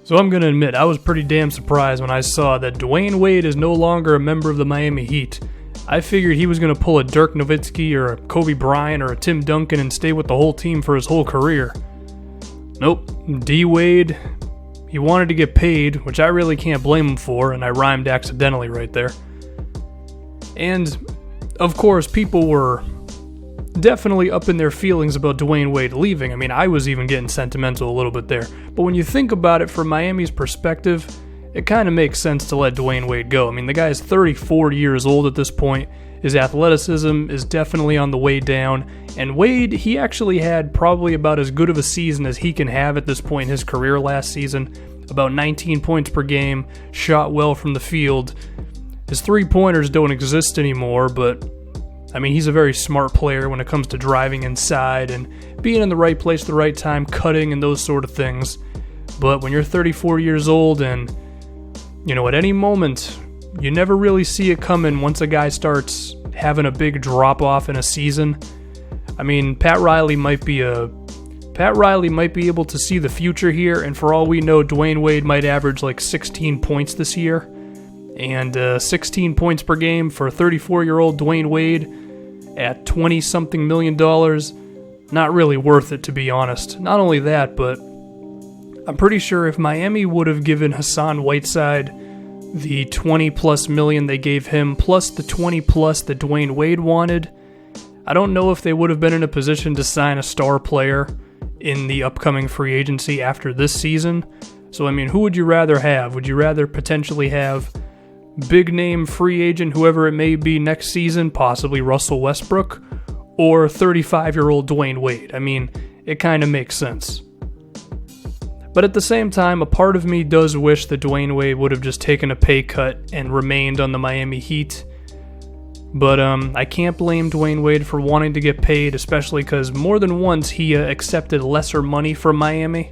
So I'm going to admit, I was pretty damn surprised when I saw that Dwyane Wade is no longer a member of the Miami Heat. I figured he was going to pull a Dirk Nowitzki or a Kobe Bryant or a Tim Duncan and stay with the whole team for his whole career. Nope, D-Wade, he wanted to get paid, which I really can't blame him for, and I rhymed accidentally right there. And, of course, people were definitely up in their feelings about Dwyane Wade leaving. I mean, I was even getting sentimental a little bit there. But when you think about it from Miami's perspective, it kind of makes sense to let Dwyane Wade go. I mean, the guy's 34 years old at this point. His athleticism is definitely on the way down. And Wade, he actually had probably about as good of a season as he can have at this point in his career last season. About 19 points per game, shot well from the field. His three-pointers don't exist anymore, but I mean, he's a very smart player when it comes to driving inside and being in the right place at the right time, cutting and those sort of things. But when you're 34 years old and, you know, at any moment, you never really see it coming once a guy starts having a big drop-off in a season. I mean, Pat Riley might be able to see the future here, and for all we know, Dwyane Wade might average like 16 points this year. And 16 points per game for 34-year-old Dwyane Wade at $20-something million, not really worth it, to be honest. Not only that, but I'm pretty sure if Miami would have given Hassan Whiteside the 20-plus million they gave him, plus the 20-plus that Dwyane Wade wanted, I don't know if they would have been in a position to sign a star player in the upcoming free agency after this season. So, I mean, who would you rather have? Would you rather potentially have big-name free agent, whoever it may be next season, possibly Russell Westbrook, or 35-year-old Dwyane Wade? I mean, it kind of makes sense. But at the same time, a part of me does wish that Dwyane Wade would have just taken a pay cut and remained on the Miami Heat. But I can't blame Dwyane Wade for wanting to get paid, especially because more than once he accepted lesser money from Miami.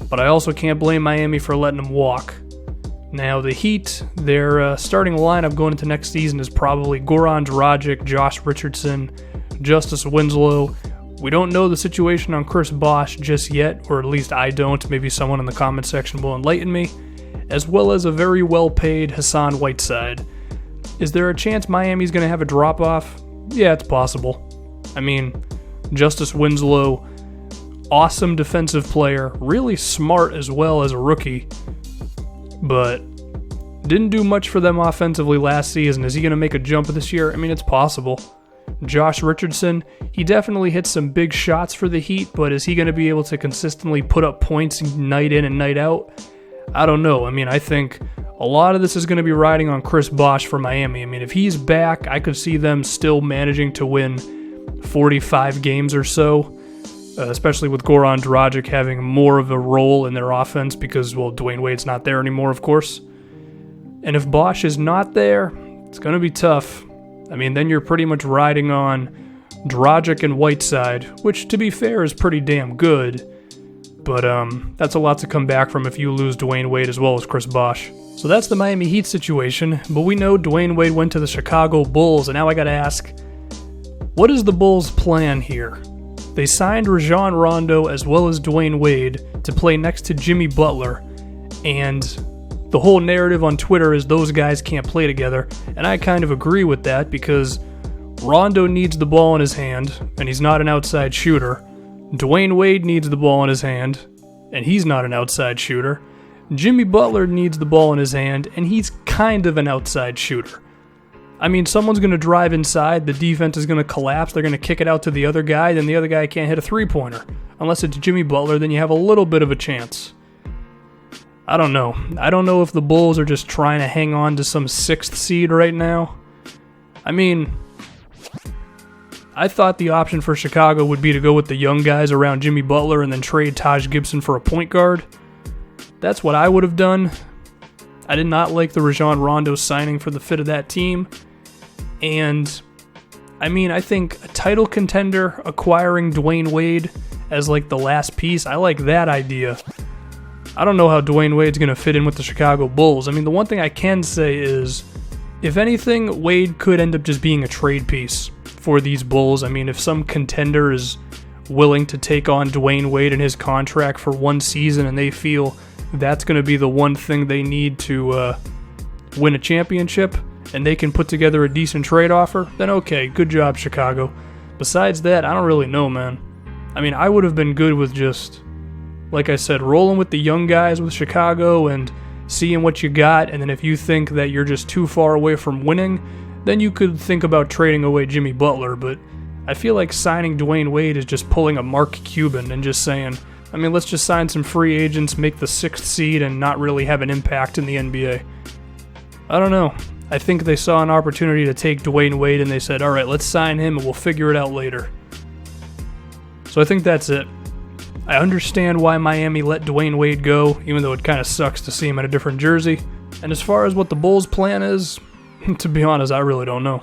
But I also can't blame Miami for letting him walk. Now, the Heat, their starting lineup going into next season is probably Goran Dragic, Josh Richardson, Justice Winslow. We don't know the situation on Chris Bosh just yet, or at least I don't. Maybe someone in the comment section will enlighten me. As well as a very well-paid Hassan Whiteside. Is there a chance Miami's going to have a drop-off? Yeah, it's possible. I mean, Justice Winslow, awesome defensive player, really smart as well as a rookie, but didn't do much for them offensively last season. Is he going to make a jump this year? I mean, it's possible. Josh Richardson, he definitely hit some big shots for the Heat, but is he going to be able to consistently put up points night in and night out? I don't know. I mean, I think a lot of this is going to be riding on Chris Bosh for Miami. I mean, if he's back, I could see them still managing to win 45 games or so, especially with Goran Dragic having more of a role in their offense because, well, Dwyane Wade's not there anymore, of course. And if Bosh is not there, it's going to be tough. I mean, then you're pretty much riding on Dragic and Whiteside, which, to be fair, is pretty damn good. But that's a lot to come back from if you lose Dwyane Wade as well as Chris Bosh. So that's the Miami Heat situation, but we know Dwyane Wade went to the Chicago Bulls, and now I gotta ask, what is the Bulls' plan here? They signed Rajon Rondo as well as Dwyane Wade to play next to Jimmy Butler, and the whole narrative on Twitter is those guys can't play together, and I kind of agree with that because Rondo needs the ball in his hand, and he's not an outside shooter. Dwyane Wade needs the ball in his hand, and he's not an outside shooter. Jimmy Butler needs the ball in his hand, and he's kind of an outside shooter. I mean, someone's going to drive inside, the defense is going to collapse, they're going to kick it out to the other guy, then the other guy can't hit a three-pointer. Unless it's Jimmy Butler, then you have a little bit of a chance. I don't know. I don't know if the Bulls are just trying to hang on to some 6th seed right now. I mean, I thought the option for Chicago would be to go with the young guys around Jimmy Butler and then trade Taj Gibson for a point guard. That's what I would have done. I did not like the Rajon Rondo signing for the fit of that team. And, I mean, I think a title contender acquiring Dwyane Wade as like the last piece, I like that idea. I don't know how Dwyane Wade's going to fit in with the Chicago Bulls. I mean, the one thing I can say is, if anything, Wade could end up just being a trade piece for these Bulls. I mean, if some contender is willing to take on Dwyane Wade and his contract for one season and they feel that's going to be the one thing they need to win a championship, and they can put together a decent trade offer, then okay, good job, Chicago. Besides that, I don't really know, man. I mean, I would have been good with just, like I said, rolling with the young guys with Chicago and seeing what you got, and then if you think that you're just too far away from winning, then you could think about trading away Jimmy Butler, but I feel like signing Dwyane Wade is just pulling a Mark Cuban and just saying, I mean, let's just sign some free agents, make the 6th seed, and not really have an impact in the NBA. I don't know. I think they saw an opportunity to take Dwyane Wade, and they said, all right, let's sign him, and we'll figure it out later. So I think that's it. I understand why Miami let Dwyane Wade go, even though it kind of sucks to see him in a different jersey. And as far as what the Bulls' plan is, to be honest, I really don't know.